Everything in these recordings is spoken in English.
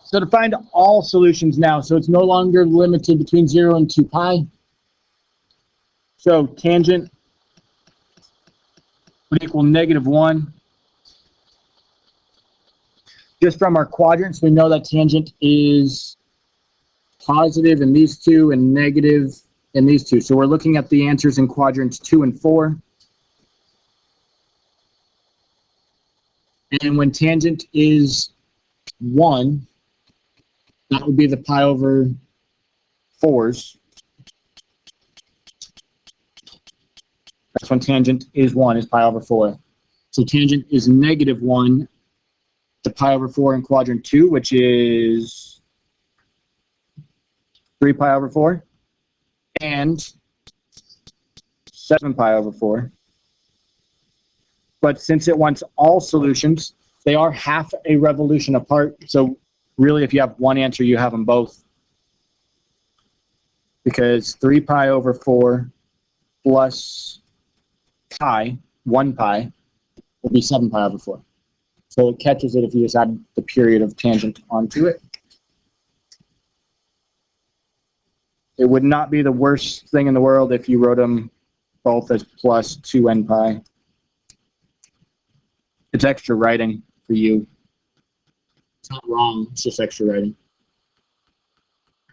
So to find all solutions now, so it's no longer limited between 0 and 2 pi. So tangent would equal -1. Just from our quadrants, we know that tangent is positive in these two and negative in these two. So we're looking at the answers in quadrants 2 and 4. And when tangent is 1, that would be the pi over 4s. That's when tangent is 1, is pi over 4. So tangent is -1, the pi over 4 in quadrant 2, which is 3 pi over 4, and 7 pi over 4. But since it wants all solutions, they are half a revolution apart. So really, if you have one answer, you have them both. Because 3 pi over 4 plus pi, 1 pi, will be 7 pi over 4. So it catches it if you just add the period of tangent onto it. It would not be the worst thing in the world if you wrote them both as plus 2n pi. It's extra writing for you. It's not wrong, it's just extra writing.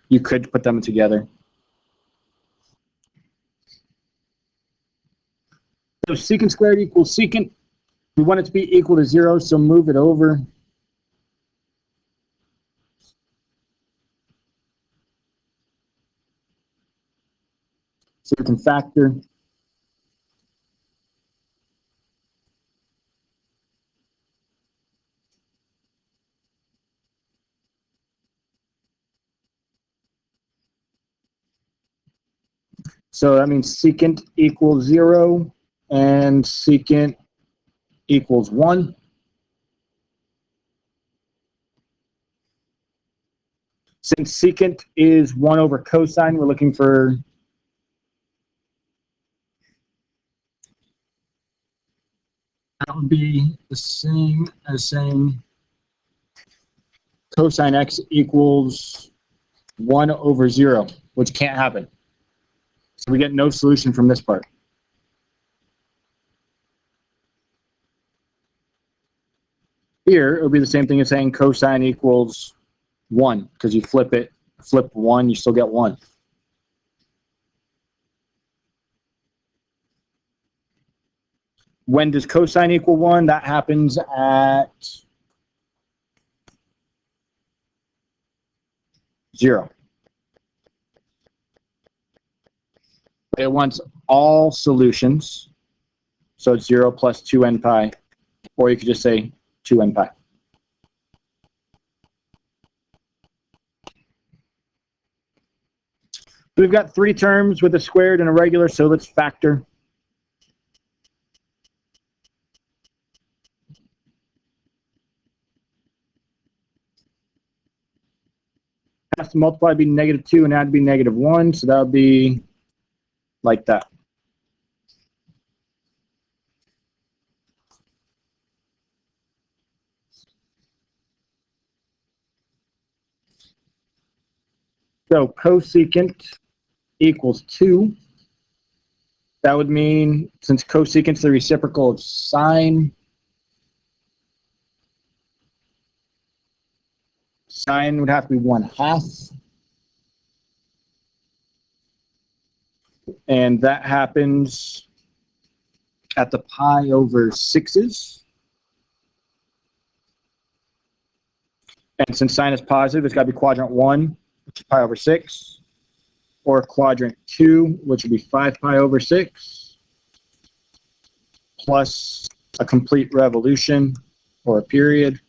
You could put them together. So secant squared equals secant. We want it to be equal to 0, so move it over. So we can factor. So that means secant equals 0 and secant equals 1. Since secant is 1 over cosine, we're looking for that would be the same as saying cosine x equals 1 over 0, which can't happen. So we get no solution from this part. Here, it would be the same thing as saying cosine equals 1, because you flip 1, you still get 1. When does cosine equal 1? That happens at 0. But it wants all solutions, so it's 0 plus 2n pi, or you could just say 2n pi. We've got 3 terms with a squared and a regular, so let's factor. Has to multiply be -2 and add to be -1, so that would be like that. So cosecant equals 2. That would mean, since cosecant is the reciprocal of sine, sine would have to be 1/2. And that happens at the pi over 6s. And since sine is positive, it's got to be quadrant 1, which is pi over 6, or quadrant 2, which would be 5 pi over 6, plus a complete revolution, or a period.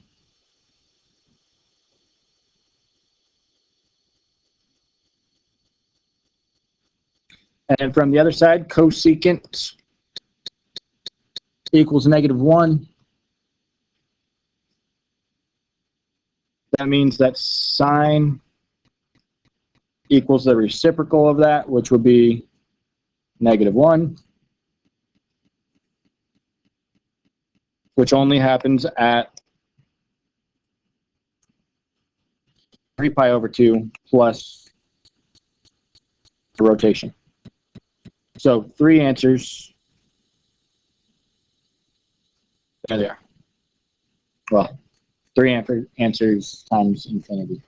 And from the other side, cosecant equals -1. That means that sine equals the reciprocal of that, which would be -1, which only happens at 3 pi over 2 plus the rotation. So 3 answers. There they are. Well, 3 answers times infinity.